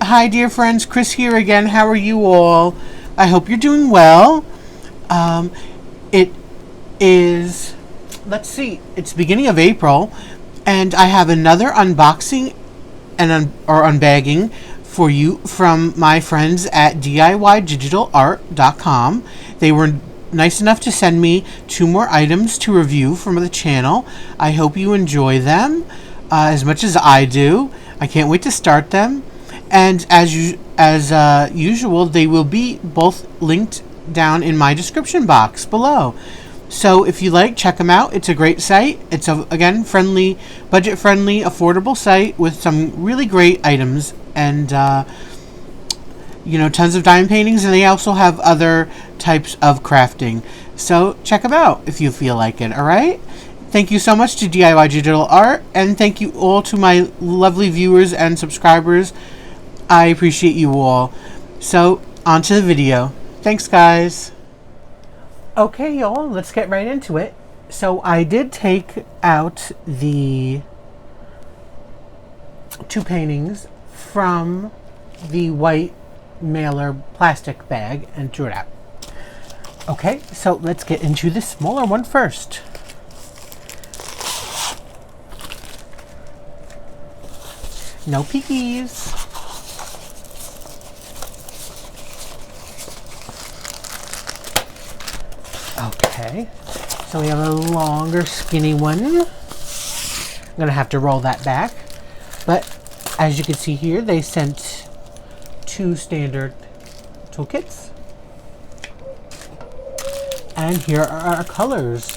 Hi dear friends, Chris here again. How are you all? I hope you're doing well. It is, let's see, it's beginning of April, and I have another unboxing and unbagging for you from my friends at DIYDigitalArt.com. They were nice enough to send me 2 more items to review from the channel. I hope you enjoy them as much as I do. I can't wait to start them. And as usual, they will be both linked down in my description box below. So if you like, check them out. It's a great site. It's again friendly, budget friendly, affordable site with some really great items and tons of diamond paintings, and they also have other types of crafting. So check them out if you feel like it. All right. Thank you so much to DIY Digital Art, and thank you all to my lovely viewers and subscribers. I appreciate you all. So, on to the video. Thanks, guys. Okay, y'all, let's get right into it. So, I did take out the 2 paintings from the white mailer plastic bag and drew it out. Okay, so let's get into the smaller one first. No peekies. Okay, so we have a longer, skinny one. I'm gonna have to roll that back. But as you can see here, they sent 2 standard toolkits. And here are our colors.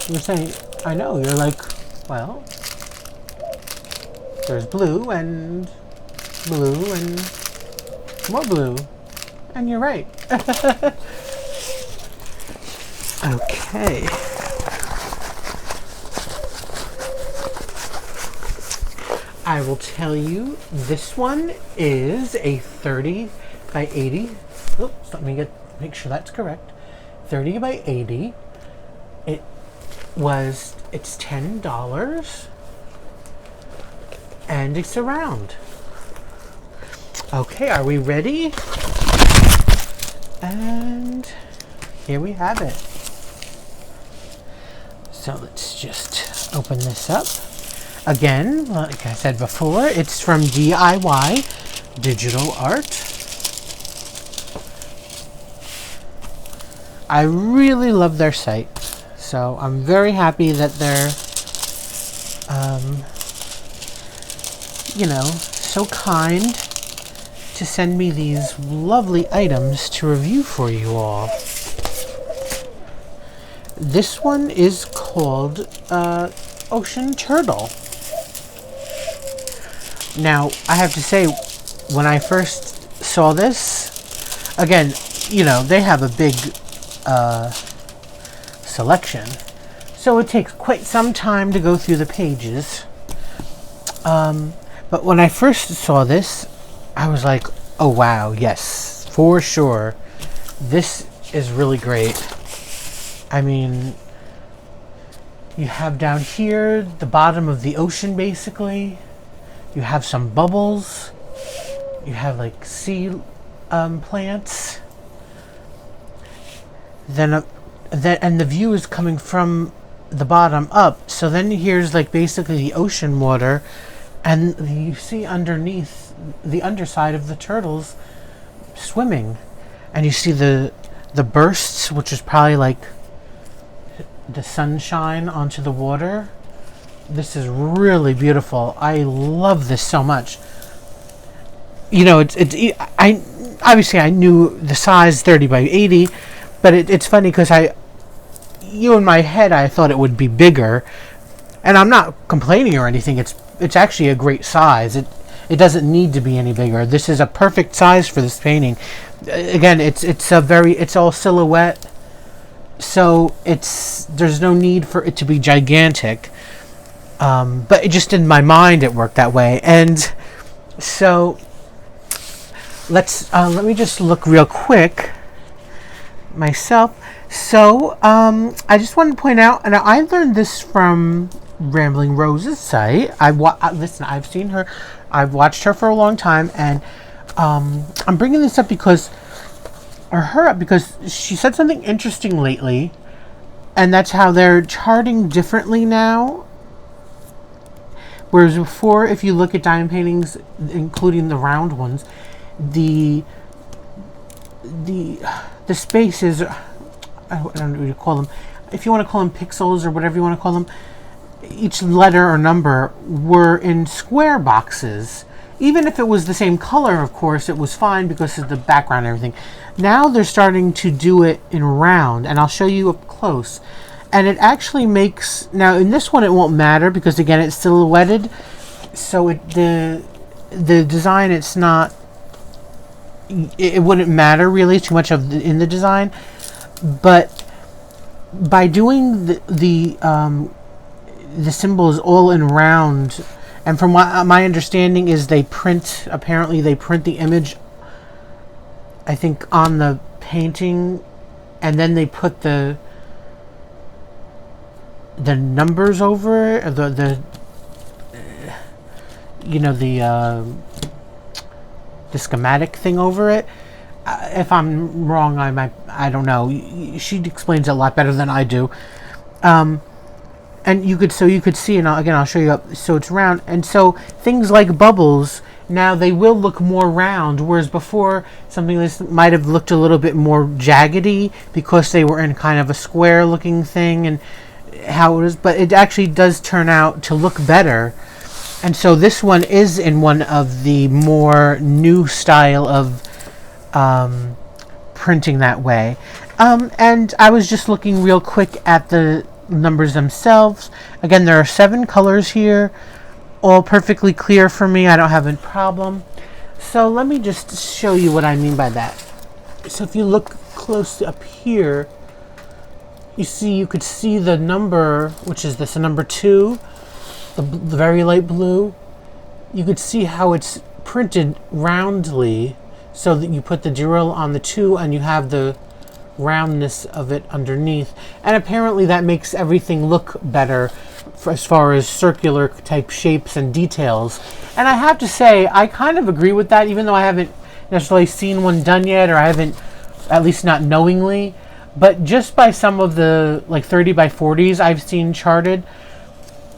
You're saying, I know, you're like, well, there's blue and more blue. And you're right. Okay. I will tell you, this one is a 30 by 80. Oops, let me make sure that's correct. 30 by 80. It's $10. And it's a round. Okay, are we ready? And here we have it. So let's just open this up. Again, like I said before, it's from DIY Digital Art. I really love their site, so I'm very happy that they're so kind to send me these lovely items to review for you all. This one is called Ocean Turtle. Now, I have to say, when I first saw this, again, they have a big selection, so it takes quite some time to go through the pages. But when I first saw this, I was like, oh wow, yes, for sure. This is really great. I mean, you have down here the bottom of the ocean, basically. You have some bubbles. You have like sea plants. And the view is coming from the bottom up. So then here's like basically the ocean water, and you see underneath the underside of the turtles swimming, and you see the bursts, which is probably like the sunshine onto the water. This is really beautiful. I love this so much. I obviously I knew the size 30 by 80, but it's funny because in my head I thought it would be bigger, and I'm not complaining or anything. It's actually a great size. It doesn't need to be any bigger. This is a perfect size for this painting. Again, it's all silhouette. So there's no need for it to be gigantic, but it just in my mind it worked that way. And so let me just look real quick myself. So I just want to point out, and I learned this from Rambling Rose's site. Listen, I've seen her. I've watched her for a long time, and I'm bringing this up because she said something interesting lately, and that's how they're charting differently now. Whereas before, if you look at diamond paintings, including the round ones, the spaces, I don't know what you call them, if you want to call them pixels or whatever you want to call them, each letter or number were in square boxes. Even if it was the same color, of course, it was fine because of the background and everything. Now they're starting to do it in round, and I'll show you up close. And it actually makes, now in this one it won't matter because again it's silhouetted, so the design, it's not, it wouldn't matter really too much in the design. But by doing the symbols all in round, and from what my understanding is, apparently they print the image, I think, on the painting, and then they put the numbers over it, the schematic thing over it. If I'm wrong, I don't know. She explains it a lot better than I do. And you could see, and again I'll show you up. So it's round, and so things like bubbles now they will look more round, whereas before something like this might have looked a little bit more jaggedy because they were in kind of a square looking thing, and how it is. But it actually does turn out to look better, and so this one is in one of the more new style of printing that way. And I was just looking real quick at the numbers themselves. Again, there are 7 colors here, all perfectly clear for me. I don't have a problem. So let me just show you what I mean by that. So if you look close up here, you could see the number, which is this, number 2, the very light blue. You could see how it's printed roundly, so that you put the drill on the 2 and you have the roundness of it underneath, and apparently that makes everything look better as far as circular type shapes and details. And I have to say, I kind of agree with that, even though I haven't necessarily seen one done yet, or I haven't, at least not knowingly. But just by some of the like 30 by 40s I've seen charted,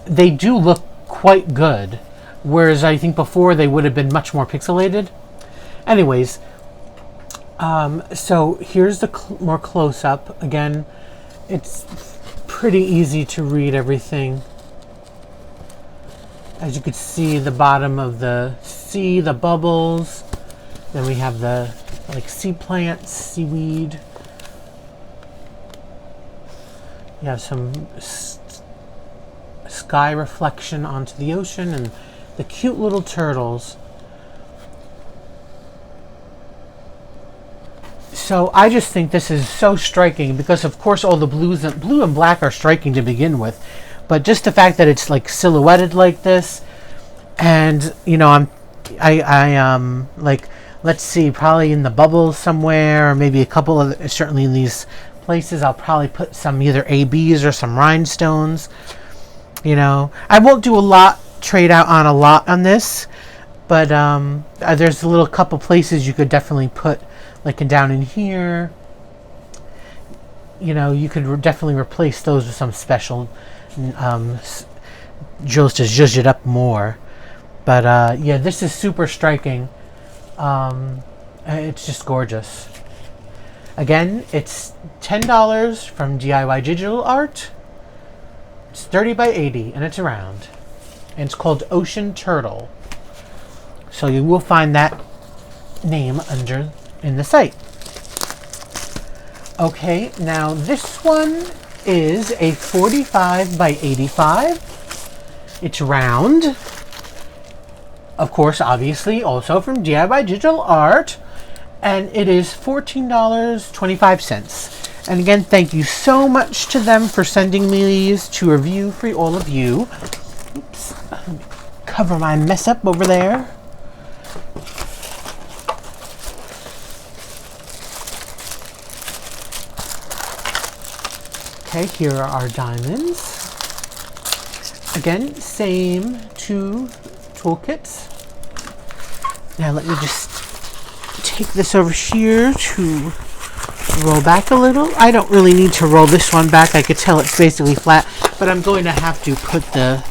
they do look quite good, whereas I think before they would have been much more pixelated. Anyways, so here's the more close-up. Again, it's pretty easy to read everything. As you could see, the bottom of the sea, the bubbles. Then we have the like sea plants, seaweed. You have some sky reflection onto the ocean, and the cute little turtles. So I just think this is so striking because, of course, all the blue and black are striking to begin with, but just the fact that it's like silhouetted like this, and you know, I like, let's see, probably in the bubbles somewhere, or maybe a couple of, certainly in these places, I'll probably put some either ABs or some rhinestones. You know, I won't do trade out on a lot on this, but there's a little couple places you could definitely put. Like down in here, you know, you could definitely replace those with some special drills to zhuzh it up more. But yeah, this is super striking. It's just gorgeous. Again, it's $10 from DIYDigitalArt. It's 30 by 80, and it's round. And it's called Ocean Turtle. So you will find that name in the site. Okay, now this one is a 45 by 85. It's round. Of course, obviously, also from DIYDigitalArt. And it is $14.25. And again, thank you so much to them for sending me these to review for all of you. Oops. Let me cover my mess up over there. Okay, here are our diamonds. Again, same two toolkits. Now let me just take this over here to roll back a little. I don't really need to roll this one back. I could tell it's basically flat, but I'm going to have to put the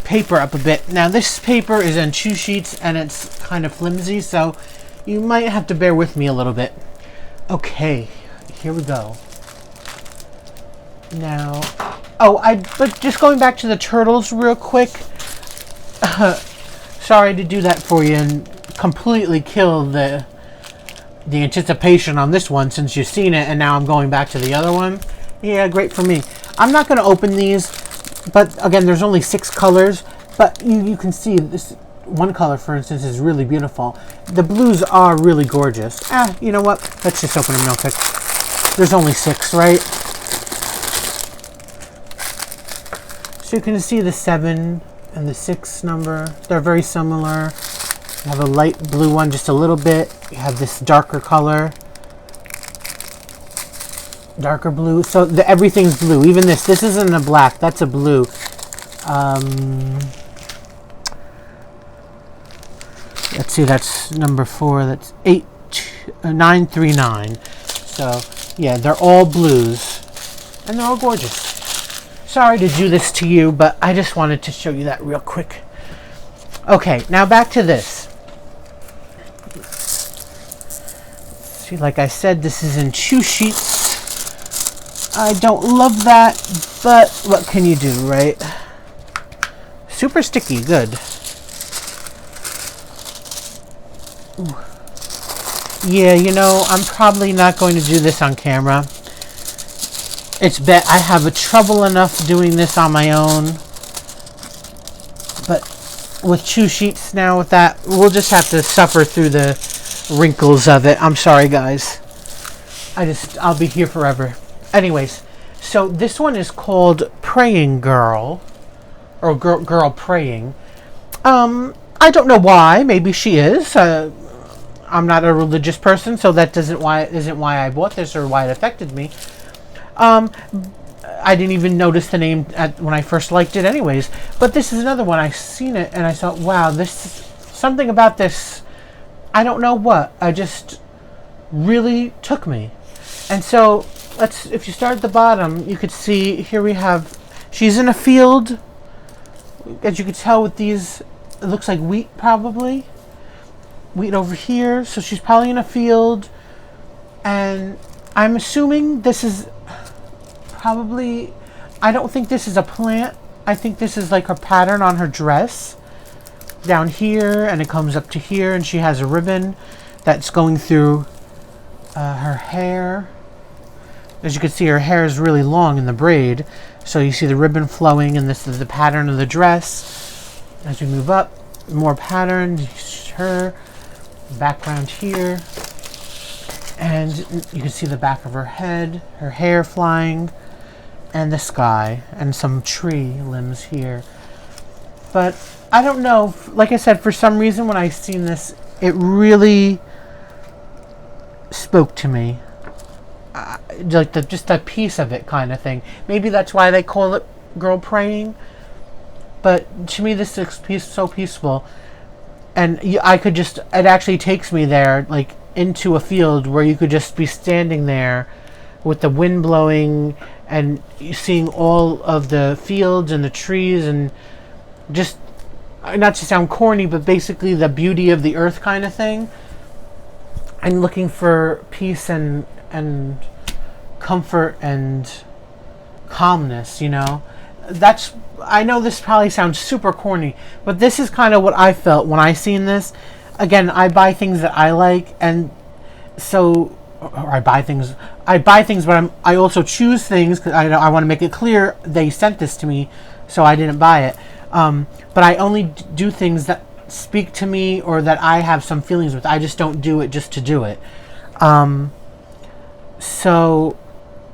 paper up a bit. Now this paper is in 2 sheets and it's kind of flimsy, so you might have to bear with me a little bit. Okay, here we go. Now, but just going back to the turtles real quick. Sorry to do that for you and completely kill the anticipation on this one since you've seen it, and now I'm going back to the other one. Yeah, great for me. I'm not going to open these, but again, there's only 6 colors, but you can see this one color, for instance, is really beautiful. The blues are really gorgeous. You know what? Let's just open them real quick. There's only 6, right? So you can see the 7 and the 6 number. They're very similar. You have a light blue one, just a little bit. You have this darker color. Darker blue. So everything's blue. Even this isn't a black. That's a blue. Let's see, that's number 4. That's 939. So, yeah, they're all blues. And they're all gorgeous. Sorry to do this to you, but I just wanted to show you that real quick. Okay, now back to this. See, like I said, this is in 2 sheets. I don't love that, but what can you do, right? Super sticky, good. Ooh. Yeah, you know, I'm probably not going to do this on camera. I have a trouble enough doing this on my own. But with 2 sheets now with that, we'll just have to suffer through the wrinkles of it. I'm sorry, guys. I'll be here forever. Anyways, so this one is called Praying Girl. Or Girl Praying. I don't know why. Maybe she is. I'm not a religious person, so that isn't why I bought this or why it affected me. I didn't even notice the name when I first liked it anyways. But this is another one. I seen it and I thought, wow, something about this, I don't know what. I just really took me. And so, if you start at the bottom, you could see, here we have, she's in a field. As you could tell with these, it looks like wheat probably. Wheat over here. So she's probably in a field. And I'm assuming this is probably, I don't think this is a plant. I think this is like her pattern on her dress. Down here, and it comes up to here, and she has a ribbon that's going through her hair. As you can see, her hair is really long in the braid. So you see the ribbon flowing, and this is the pattern of the dress. As we move up, more pattern, her background here. And you can see the back of her head, her hair flying, and the sky, and some tree limbs here. But I don't know, like I said, for some reason when I seen this, it really spoke to me. Like just a piece of it kind of thing. Maybe that's why they call it Girl Praying. But to me, this is so peaceful. And I could just, it actually takes me there, like into a field where you could just be standing there with the wind blowing and seeing all of the fields and the trees, and just, not to sound corny, but basically the beauty of the earth kind of thing, and looking for peace and comfort and calmness, you know. I know this probably sounds super corny, but this is kind of what I felt when I seen this. Again, I buy things that I like, and so, or I buy things, but I also choose things, because I want to make it clear they sent this to me, so I didn't buy it. But I only do things that speak to me or that I have some feelings with. I just don't do it just to do it. So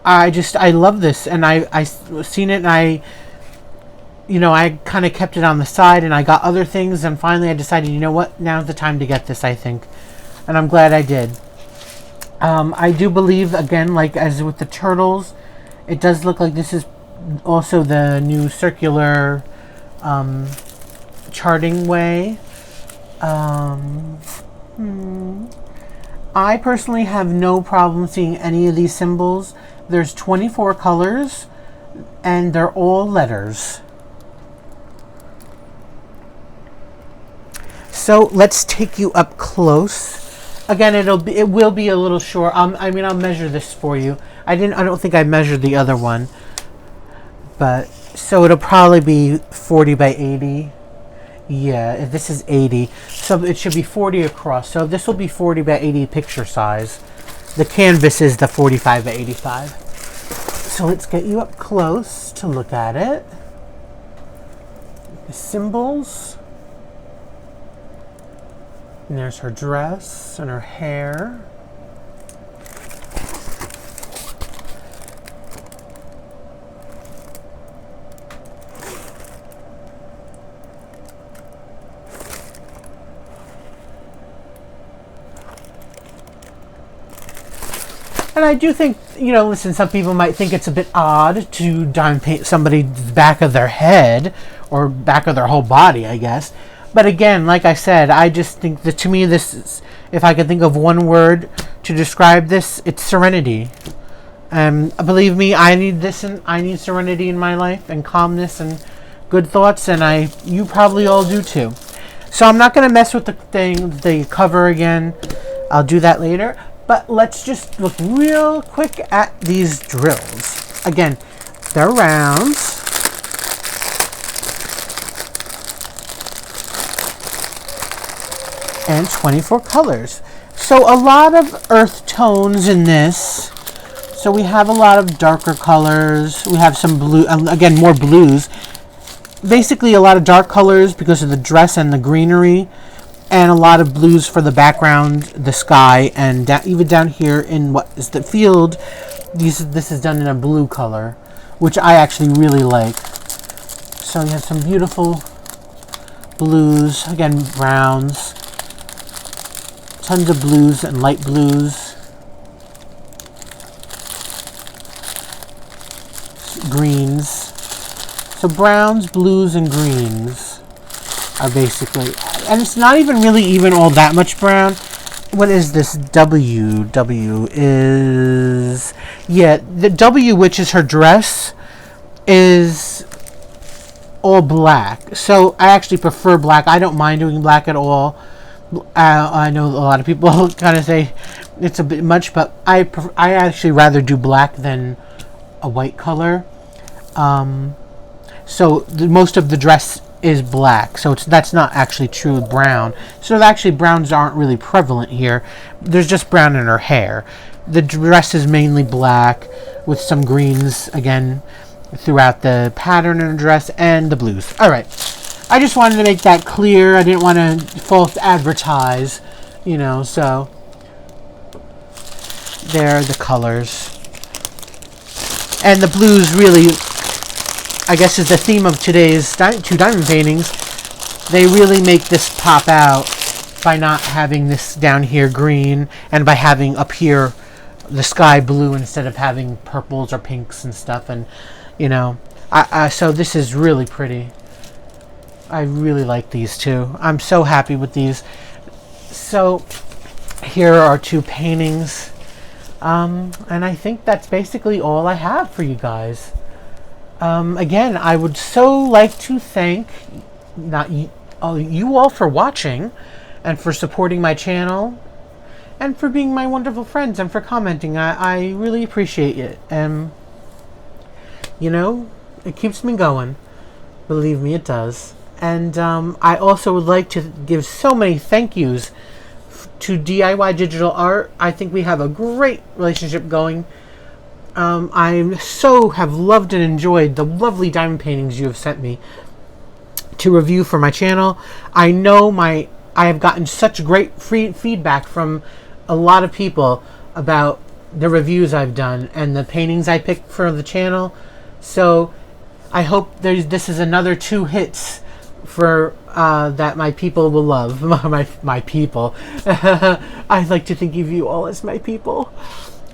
I love this, and I seen it, and I kind of kept it on the side, and I got other things, and finally I decided, you know what, now's the time to get this, I think. And I'm glad I did. I do believe, again, like as with the turtles, it does look like this is Also the new circular charting way. I personally have no problem seeing any of these symbols. There's 24 colors and they're all letters. So let's take you up close. Again, it will be a little short. I mean, I'll measure this for you. I don't think I measured the other one, but so it'll probably be 40 by 80. Yeah, this is 80, so it should be 40 across. So this will be 40 by 80 picture size. The canvas is the 45 by 85. So let's get you up close to look at it. The symbols. And there's her dress and her hair. And I do think, listen, some people might think it's a bit odd to diamond paint somebody's back of their head or back of their whole body, I guess. But again, like I said, I just think that to me this is, if I could think of one word to describe this, it's serenity. Believe me, I need this, and I need serenity in my life and calmness and good thoughts, and you probably all do too. So I'm not going to mess with the cover again. I'll do that later. But let's just look real quick at these drills. Again, they're rounds. And 24 colors. So a lot of earth tones in this. So we have a lot of darker colors. We have some blue, again, more blues. Basically a lot of dark colors because of the dress and the greenery. And a lot of blues for the background, the sky, and even down here in what is the field, this is done in a blue color, which I actually really like. So you have some beautiful blues, again, browns, tons of blues and light blues, greens. So browns, blues, and greens are basically, and it's not even really all that much brown. What is this W? W is, yeah, the W, which is her dress, is all black. So I actually prefer black. I don't mind doing black at all. I know a lot of people kind of say it's a bit much, but I actually rather do black than a white color. So most of the dress is black, so that's not actually true brown. So actually browns aren't really prevalent here. There's just brown in her hair. The dress is mainly black with some greens again throughout the pattern in the dress and the blues. All right, I just wanted to make that clear. I didn't want to false advertise, so there are the colors. And the blues really, I guess, is the theme of today's two diamond paintings. They really make this pop out by not having this down here green and by having up here the sky blue instead of having purples or pinks and stuff. And, so this is really pretty. I really like these two. I'm so happy with these. So here are two paintings. And I think that's basically all I have for you guys. Again, I would so like to thank you all for watching and for supporting my channel and for being my wonderful friends and for commenting. I really appreciate it. It keeps me going. Believe me, it does. And I also would like to give so many thank yous to DIY Digital Art. I think we have a great relationship going. I so have loved and enjoyed the lovely diamond paintings you have sent me to review for my channel. I know I have gotten such great feedback from a lot of people about the reviews I've done and the paintings I picked for the channel. So I hope this is another 2 hits for that my people will love. my people. I like to think of you all as my people.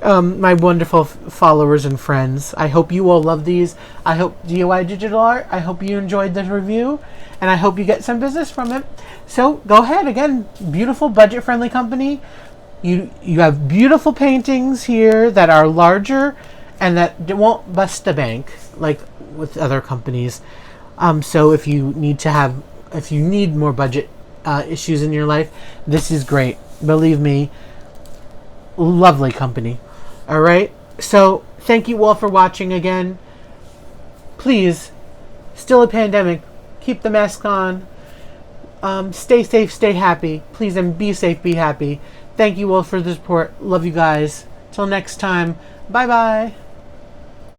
my wonderful followers and friends. I hope you all love these. I hope DIY Digital Art. I hope you enjoyed this review, and I hope you get some business from it. So go ahead. Again, beautiful budget-friendly company. You have beautiful paintings here that are larger and that won't bust the bank like with other companies. So if you need more budget issues in your life, this is great. Believe me, lovely company. All right. So thank you all for watching again. Please, still a pandemic. Keep the mask on. Stay safe, stay happy. Please, and be safe, be happy. Thank you all for the support. Love you guys. Till next time. Bye-bye.